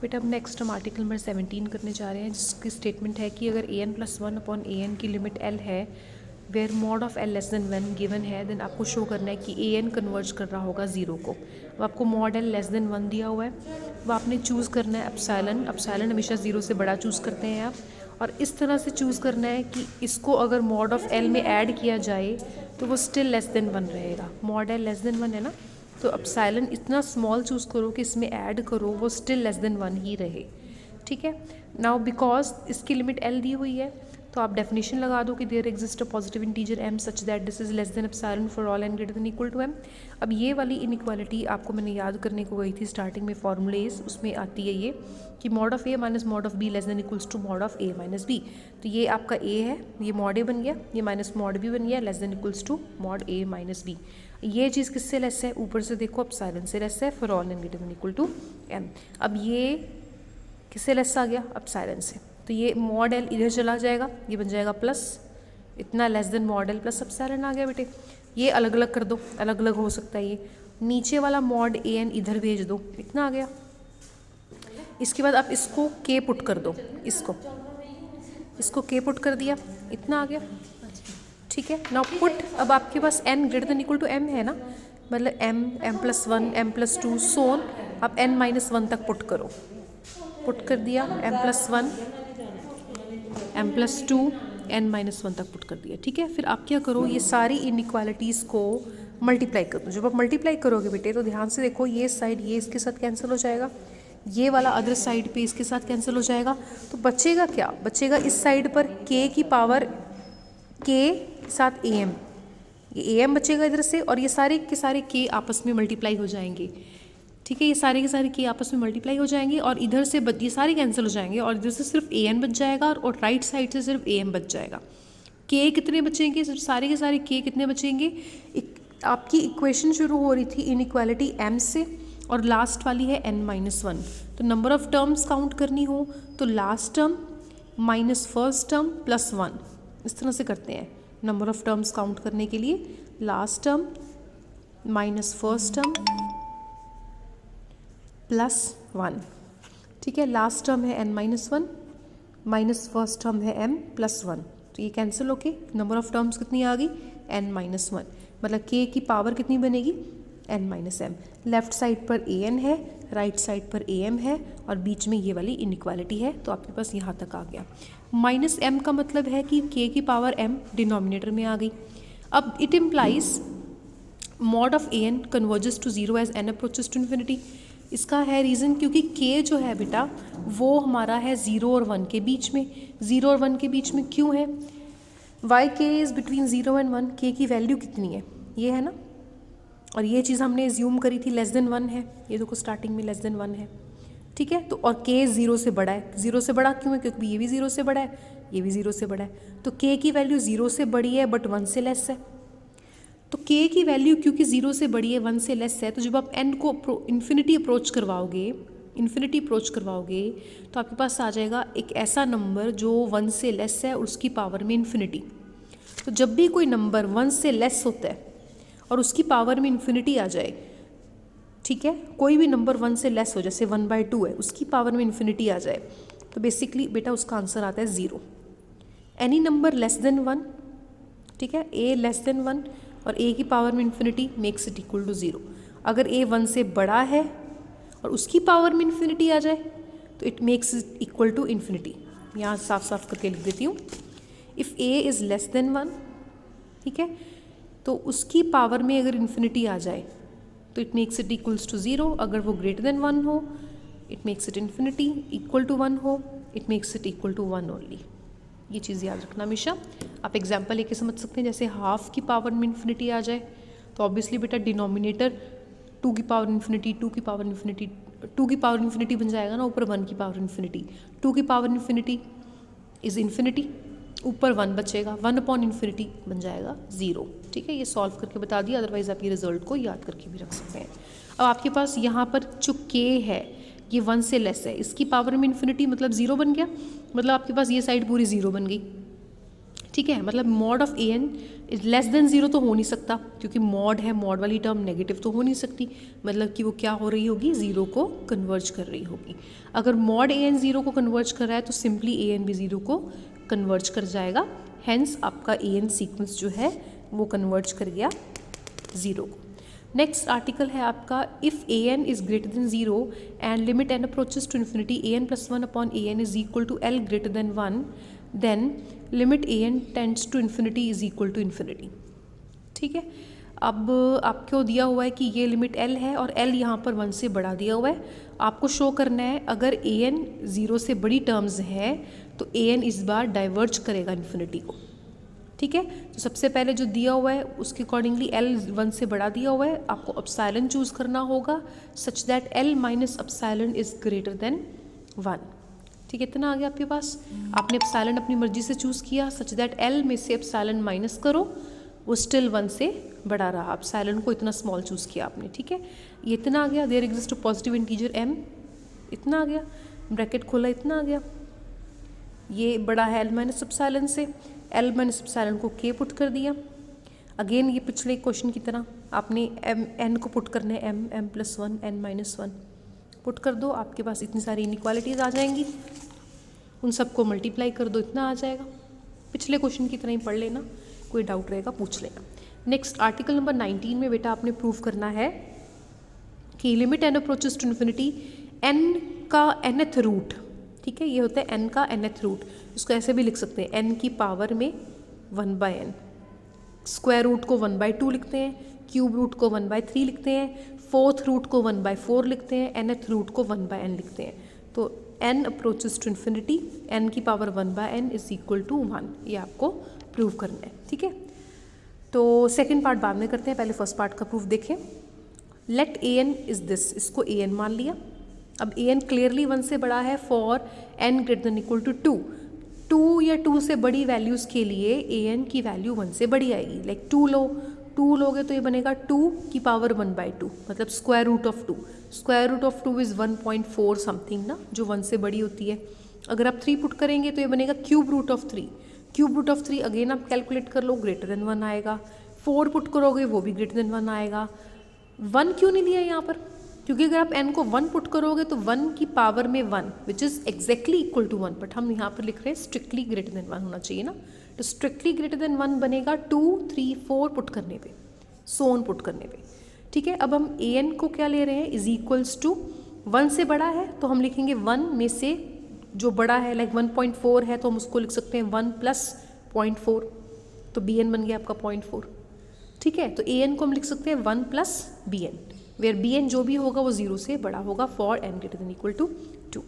बेटा अब नेक्स्ट हम आर्टिकल नंबर 17 करने जा रहे हैं, जिसकी स्टेटमेंट है कि अगर an+1 अपॉन an की लिमिट l है where mod of l less than 1 given है, देन आपको शो करना है कि an कन्वर्ज कर रहा होगा 0 को। अब आपको मॉड l लेस देन 1 दिया हुआ है, वो आपने चूज़ करना है एप्सिलॉन हमेशा 0 से बड़ा चूज़ करते हैं आप, और इस तरह से चूज़ करना है कि इसको अगर मॉड ऑफ l में ऐड किया जाए तो वो स्टिल लेस देन 1 रहेगा। मॉड l लेस देन 1 है ना, तो एप्सिलॉन इतना स्मॉल चूज़ करो कि इसमें ऐड करो वो स्टिल लेस देन 1 ही रहे। ठीक है, नाउ बिकॉज इसकी लिमिट l दी हुई है तो आप डेफिनेशन लगा दो कि there exist a positive integer m such that this is less than epsilon for all n greater than equal to m। अब ये वाली इनइक्वालिटी आपको मैंने याद करने को गई थी स्टार्टिंग में फॉर्मूलेज, उसमें आती है ये कि mod of a minus mod of b less than equals to mod of a minus b। तो ये आपका a है, ये मॉड a बन गया, ये माइनस मॉड b बन गया, less than equals to mod a minus b। ये चीज़ किससे लेस है, ऊपर से देखो एप्सिलॉन से लेस है for all n greater than equal to m। अब ये किससे लेस आ गया, एप्सिलॉन से, तो ये मॉड l इधर चला जाएगा, ये बन जाएगा प्लस इतना less than mod l plus epsilon आ गया बेटे। ये अलग अलग कर दो, अलग अलग हो सकता है, ये नीचे वाला मॉड an इधर भेज दो, इतना आ गया। इसके बाद आप इसको k पुट कर दो, इसको k पुट कर दिया, इतना आ गया। ठीक है, नाउ पुट, अब आपके पास n greater than equal to m है ना, मतलब m+1 m+2 सोन, आप n-1 तक पुट करो, पुट कर दिया m+1 m+2 n-1 तक पुट कर दिया। ठीक है, फिर आप क्या करो, ये सारी इनइक्वालिटीज़ को मल्टीप्लाई कर दो। जब आप मल्टीप्लाई करोगे बेटे तो ध्यान से देखो, ये साइड ये इसके साथ कैंसिल हो जाएगा, ये वाला अदर साइड पे इसके साथ कैंसिल हो जाएगा, तो बचेगा क्या, बचेगा इस साइड पर k की पावर k के साथ am, ये am बचेगा इधर से, और ये सारे के सारे k आपस में मल्टीप्लाई हो जाएंगे। ठीक है, ये सारे के सारे k आपस में मल्टीप्लाई हो जाएंगे और इधर से ये सारे कैंसिल हो जाएंगे और इधर से सिर्फ an बच जाएगा और राइट साइड से सिर्फ am बच जाएगा। k कितने बचेंगे, सिर्फ सारे के सारे k कितने बचेंगे, आपकी इक्वेशन शुरू हो रही थी इनइक्वालिटी m से और लास्ट वाली है n-1, तो नंबर ऑफ टर्म्स काउंट करनी हो तो last term minus first term plus 1, इस तरह से करते हैं नंबर ऑफ टर्म्स काउंट करने के लिए, last term minus first term plus 1। ठीक है, लास्ट टर्म है n-1 माइनस फर्स्ट टर्म है m प्लस 1, तो ये कैंसिल होके नंबर ऑफ टर्म्स कितनी आ गई n-1, मतलब k की पावर कितनी बनेगी n-m। लेफ्ट साइड पर an है, राइट साइड पर am है और बीच में ये वाली इनइक्वालिटी है, तो आपके पास यहाँ तक आ गया। -m का मतलब है कि k की पावर m डिनोमिनेटर में आ गई। अब it implies mod of an converges to 0 as n approaches to infinity. इसका है रीज़न क्योंकि k जो है बेटा वो हमारा है 0 और 1 के बीच में, 0 और 1 के बीच में क्यों है, why k is between 0 and 1, k की वैल्यू कितनी है, ये है ना, और ये चीज़ हमने एज्यूम करी थी लेस देन 1 है, ये देखो स्टार्टिंग में लेस देन 1 है। ठीक है, तो और k 0 से बड़ा है, 0 से बड़ा क्यों है, क्योंकि ये भी 0 से बड़ा है, ये भी 0 से बड़ा है, तो k की वैल्यू 0 से बड़ी है बट 1 से लेस है। तो k की वैल्यू क्योंकि 0 से बड़ी है 1 से लेस है, तो जब आप n को इन्फिनिटी अप्रोच करवाओगे तो आपके पास आ जाएगा एक ऐसा नंबर जो 1 से लेस है और उसकी पावर में इन्फिनिटी। तो जब भी कोई नंबर 1 से लेस होता है और उसकी पावर में इन्फिनिटी आ जाए, ठीक है, कोई भी नंबर 1 से लेस हो, जैसे 1/2 है, उसकी पावर में इन्फिनिटी आ जाए, तो बेसिकली बेटा उसका आंसर आता है 0। एनी नंबर लेस देन 1, ठीक है, a लेस देन 1 और a की पावर में infinity makes it equal to 0। अगर a 1 से बड़ा है और उसकी पावर में इन्फिनिटी आ जाए तो it makes it equal to infinity. यहाँ साफ साफ करके लिख देती हूँ, if a is less than 1, ठीक है, तो उसकी पावर में अगर इन्फिनिटी आ जाए तो it makes it equals to 0। अगर वो ग्रेटर देन 1 हो it makes it infinity, equal to 1 हो it makes it equal to 1 only. ये चीज़ याद रखना हमेशा। आप एग्जांपल लेके समझ सकते हैं, जैसे हाफ की पावर में इन्फिनिटी आ जाए तो ऑब्वियसली बेटा डिनोमिनेटर 2 की पावर इन्फिनिटी 2 की पावर इन्फिनिटी 2 की पावर इन्फिनिटी बन जाएगा ना, ऊपर 1 की पावर इन्फिनिटी, 2 की पावर इन्फिनिटी इज़ इन्फिनिटी, ऊपर 1 बचेगा, 1 अपॉन इन्फिनिटी बन जाएगा 0। ठीक है, ये सॉल्व करके बता दिया, अदरवाइज़ आप ये रिजल्ट को याद करके भी रख सकते हैं। अब आपके पास यहाँ पर जो k है ये 1 से लेस है, इसकी पावर में इन्फिनिटी मतलब 0 बन गया, मतलब आपके पास ये साइड पूरी 0 बन गई। ठीक है, मतलब mod of a n is less than zero तो हो नहीं सकता, क्योंकि मॉड है, मॉड वाली टर्म नेगेटिव तो हो नहीं सकती, मतलब कि वो क्या हो रही होगी, ज़ीरो को कन्वर्ज कर रही होगी। अगर मॉड ए एन ज़ीरो को कन्वर्ज कर रहा है तो सिंपली ए एन भी ज़ीरो को कन्वर्ज कर जाएगा, हैंस आपका ए एन सीक्वेंस जो है वो कन्वर्ज कर गया ज़ीरो को। नेक्स्ट आर्टिकल है आपका, if a n is greater than zero and limit n approaches to infinity a n plus one upon a n is equal to L greater than one, then limit a n tends to infinity is equal to infinity. ठीक है, अब आपको दिया हुआ है कि ये limit L है और एल यहाँ पर वन से बढ़ा दिया हुआ है, आपको शो करना है अगर ए एन ज़ीरो से बड़ी टर्म्स है तो ए एन इस बार डाइवर्ज करेगा इन्फिनिटी को। ठीक है, तो सबसे पहले जो दिया हुआ है उसके अकॉर्डिंगली एल वन से बढ़ा दिया हुआ है, आपको अपसाइलन चूज़ करना होगा such that L minus epsilon is greater than one. ठीक है, इतना आ गया आपके पास, आपने अपसाइलन अपनी मर्जी से चूज़ किया सच दैट एल में से अपसाइलन माइनस करो, वो स्टिल वन से बड़ा रहा, अपसाइलन को इतना स्मॉल चूज़ किया आपने। ठीक है, ये इतना आ गया, there exist a positive integer M, इतना आ गया, ब्रैकेट खोला, इतना आ गया, ये बड़ा है एल माइनस अपसाइलन से, एल माइनस अपसाइलन को के पुट कर दिया। अगेन ये पिछले क्वेश्चन की तरह आपने एम एन को पुट करना है, M M plus one N minus one put कर दो, आपके पास इतनी सारी इनइक्वालिटीज़ आ जाएंगी, उन सबको मल्टीप्लाई कर दो, इतना आ जाएगा। पिछले क्वेश्चन की तरह ही पढ़ लेना, कोई डाउट रहेगा पूछ लेना। नेक्स्ट आर्टिकल नंबर 19 में बेटा आपने प्रूव करना है कि limit n approaches to infinity n का एनथ रूट, ठीक है, ये होता है एन का एनथ रूट, इसको ऐसे भी लिख सकते हैं एन की पावर में 1/n, स्क्वायर रूट को 1/2 लिखते हैं, क्यूब रूट को 1/3 लिखते हैं, फोर्थ रूट को 1/4 लिखते हैं, nth रूट को 1/n लिखते हैं। तो n approaches to infinity n की power 1/n is equal to 1, ये आपको प्रूव करना है। ठीक है, तो सेकेंड पार्ट बाद में करते हैं, पहले फर्स्ट पार्ट का प्रूफ देखें। Let a n is this, इसको ए एन मान लिया, अब ए एन क्लियरली 1 से बड़ा है for n greater than equal to 2, 2 या 2 से बड़ी वैल्यूज़ के लिए ए एन की वैल्यू 1 से बड़ी आएगी, लाइक 2 लो, 2 लोगे तो ये बनेगा 2 की पावर 1/2, मतलब square root of 2, square root of 2 is 1.4 something ना, जो 1 से बड़ी होती है। अगर आप 3 पुट करेंगे तो ये बनेगा cube root of 3, cube root of 3 again आप कैलकुलेट कर लो, ग्रेटर देन 1 आएगा, 4 पुट करोगे वो भी ग्रेटर देन 1 आएगा। 1 क्यों नहीं लिया यहाँ पर, क्योंकि अगर आप n को 1 पुट करोगे तो 1 की पावर में 1 which is exactly equal to 1, but हम यहाँ पर लिख रहे हैं स्ट्रिक्टली ग्रेटर देन 1 होना चाहिए ना, तो स्ट्रिक्टली ग्रेटर देन 1 बनेगा 2, 3, 4 पुट करने पे, सोन पुट करने पे। ठीक है, अब हम ए एन को क्या ले रहे हैं, इज इक्वल्स टू 1 से बड़ा है तो हम लिखेंगे 1 में से जो बड़ा है, लाइक 1.4 है तो हम उसको लिख सकते हैं 1 प्लस 0.4, तो बी एन बन गया आपका 0.4। ठीक है, तो ए एन को हम लिख सकते हैं 1 plus B N, where B N जो भी होगा वो 0 से बड़ा होगा for N greater than equal to 2।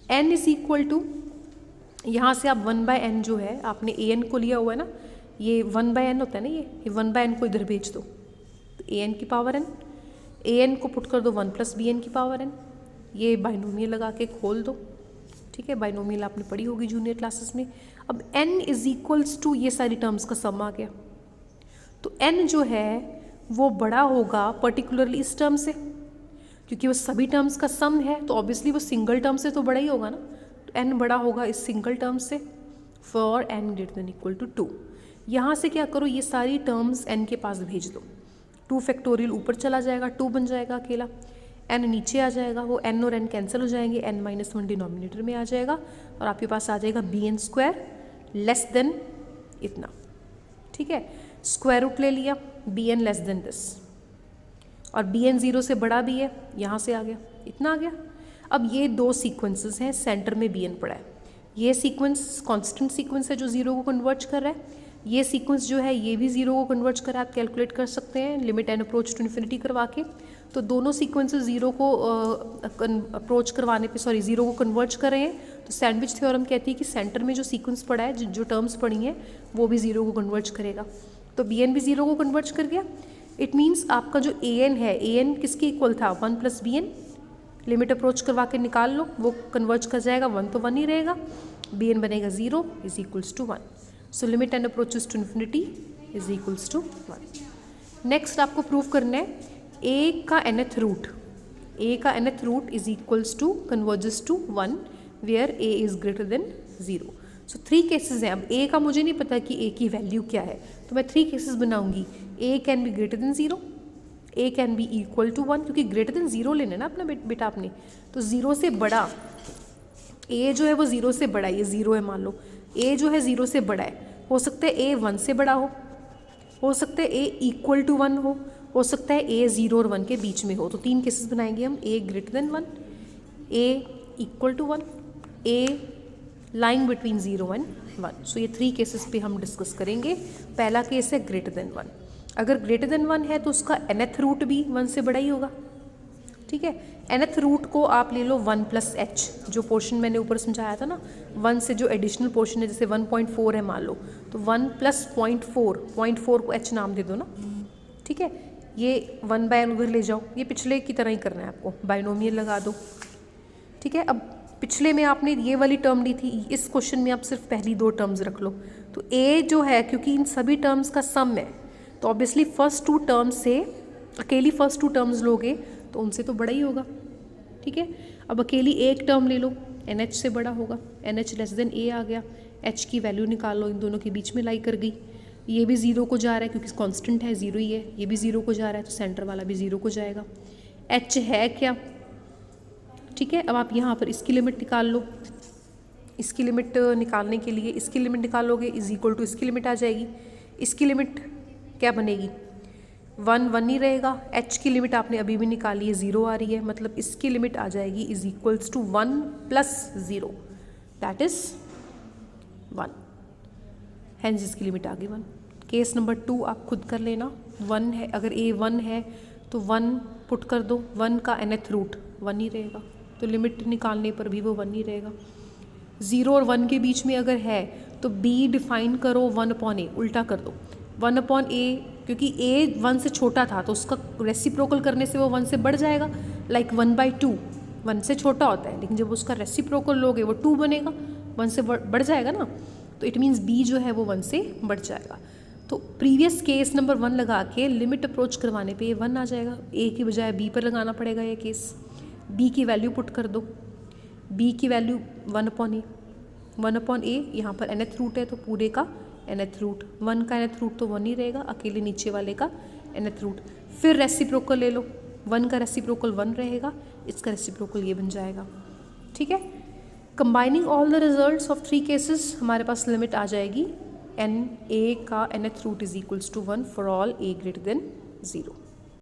N is equal to, यहाँ से आप 1/n जो है आपने ए एन को लिया हुआ है ना, ये 1/n होता है ना, ये 1/n को इधर भेज दो, तो ए एन की पावर n, ए एन को पुट कर दो 1 प्लस बी एन की पावर n, ये बाइनोमियल लगा के खोल दो। ठीक है, बाइनोमियल आपने पढ़ी होगी जूनियर क्लासेस में। अब n इज इक्वल्स टू ये सारी टर्म्स का सम आ गया, तो n जो है वो बड़ा होगा पर्टिकुलरली इस टर्म से, क्योंकि वो सभी टर्म्स का सम है तो ऑब्वियसली वो सिंगल टर्म से तो बड़ा ही होगा ना, तो n बड़ा होगा इस सिंगल टर्म से for n greater than equal to 2। यहाँ से क्या करो, ये सारी टर्म्स n के पास भेज दो, 2 फैक्टोरियल ऊपर चला जाएगा, 2 बन जाएगा अकेला, n नीचे आ जाएगा, वो n और n कैंसिल हो जाएंगे, n-1 डिनोमिनेटर में आ जाएगा और आपके पास आ जाएगा bn² लेस देन इतना। ठीक है, स्क्वायर रूट ले लिया, bn लेस देन दिस, और bn 0 से बड़ा भी है, यहाँ से आ गया, इतना आ गया। अब ये 2 सीक्वेंसेस हैं, सेंटर में bn पड़ा है, ये सीक्वेंस कांस्टेंट सीक्वेंस है जो 0 को कन्वर्ज कर रहा है, ये सीक्वेंस जो है ये भी 0 को कन्वर्ज कर, आप कैलकुलेट कर सकते हैं limit n approach to infinity करवा के। तो दोनों सीक्वेंसेस 0 को अप्रोच करवाने पे, सॉरी 0 को कन्वर्ज कर रहे हैं, तो सैंडविच थ्योरम कहती है कि सेंटर में जो सीक्वेंस पड़ा है, जो टर्म्स पड़ी हैं वो भी 0 को कन्वर्ज करेगा, तो बी एन भी 0 को कन्वर्ज कर गया। इट मीन्स आपका जो ए एन है, ए एन किसके इक्वल था, 1 plus B N, limit approach करवा के निकाल लो, वो कन्वर्ज कर जाएगा, 1 तो 1 ही रहेगा, बी एन बनेगा 0 is equals to 1। So limit n approaches to infinity is equals to 1। Next आपको प्रूव करना है ए का nth रूट, ए का nth root is equals to converges to 1 where A is greater than 0। So 3 cases हैं। अब ए का मुझे नहीं पता कि ए की वैल्यू क्या है, तो मैं 3 केसेस बनाऊंगी। A can be greater than 0, a can be equal to 1, क्योंकि ग्रेटर देन 0 लेना ना अपना बेटा आपने, तो 0 से बड़ा ए जो है वो 0 से बड़ा है, ये 0 है मान लो, ए जो है 0 से बड़ा है, हो सकता है ए 1 से बड़ा हो सकता है ए इक्वल टू 1 हो सकता है ए 0 और 1 के बीच में हो। तो 3 केसेस बनाएंगे हम, a greater than 1, a equal to 1, a lying between 0 and 1। So ये 3 केसेस पे हम डिस्कस करेंगे। पहला केस है ग्रेटर देन 1। अगर ग्रेटर देन 1 है तो उसका nth रूट भी 1 से बड़ा ही होगा, ठीक है। nth रूट को आप ले लो 1 प्लस एच, जो पोर्शन मैंने ऊपर समझाया था ना, 1 से जो एडिशनल पोर्शन है, जैसे 1.4 है मान लो, तो 1 प्लस 0.4 को एच नाम दे दो ना, ठीक है। ये 1 बाय उधर ले जाओ, ये पिछले की तरह ही करना है आपको, बाइनोमियल लगा दो, ठीक है। अब पिछले में आपने ये वाली टर्म ली थी, इस क्वेश्चन में आप सिर्फ पहली 2 टर्म्स रख लो। तो ए जो है, क्योंकि इन सभी टर्म्स का सम है, तो ऑब्वियसली फर्स्ट 2 टर्म्स से अकेली फर्स्ट 2 टर्म्स लोगे तो उनसे तो बड़ा ही होगा, ठीक है। अब अकेली एक टर्म ले लो, NH से बड़ा होगा, NH लेस देन ए आ गया, H की वैल्यू निकाल लो, इन दोनों के बीच में लाई कर गई। ये भी 0 को जा रहा है क्योंकि कांस्टेंट है, 0 ही है, ये भी 0 को जा रहा है, तो सेंटर वाला भी 0 को जाएगा। H है क्या, ठीक है। अब आप यहाँ पर इसकी लिमिट निकाल लो, इसकी लिमिट निकालने के लिए इसकी लिमिट निकालोगे, इज इक्वल टू इसकी लिमिट आ जाएगी। इसकी लिमिट क्या बनेगी, 1 ही रहेगा। H की लिमिट आपने अभी भी निकाली है, 0 आ रही है, मतलब इसकी लिमिट आ जाएगी is equals to 1 plus 0, that is 1, hence इसकी लिमिट आ गई 1। केस नंबर 2 आप खुद कर लेना, 1 है, अगर ए 1 है तो 1 पुट कर दो, 1 का nth रूट 1 ही रहेगा, तो लिमिट निकालने पर भी वो 1 ही रहेगा। 0 और 1 के बीच में अगर है तो b डिफाइन करो 1/a, उल्टा कर दो 1/a, क्योंकि a 1 से छोटा था तो उसका रेसिप्रोकल करने से वो 1 से बढ़ जाएगा, लाइक 1/2, 1 से छोटा होता है, लेकिन जब उसका रेसिप्रोकल लोगे वो 2 बनेगा, 1 से बढ़ जाएगा ना, तो इट मीन्स b जो है वो 1 से बढ़ जाएगा। तो प्रीवियस केस नंबर 1 लगा के लिमिट अप्रोच करवाने पे ये 1 आ जाएगा, a की बजाय b पर लगाना पड़ेगा ये केस। b की वैल्यू पुट कर दो, b की वैल्यू 1/a, यहाँ पर nth रूट है तो पूरे का nth रूट, 1 का nth रूट तो 1 ही रहेगा, अकेले नीचे वाले का nth रूट। फिर रेसिप्रोकल ले लो, 1 का रेसिप्रोकल 1 रहेगा, इसका रेसिप्रोकल ये बन जाएगा, ठीक है। Combining all the results of 3 cases, हमारे पास लिमिट आ जाएगी n a का nth root is equals to 1 for all a greater than 0।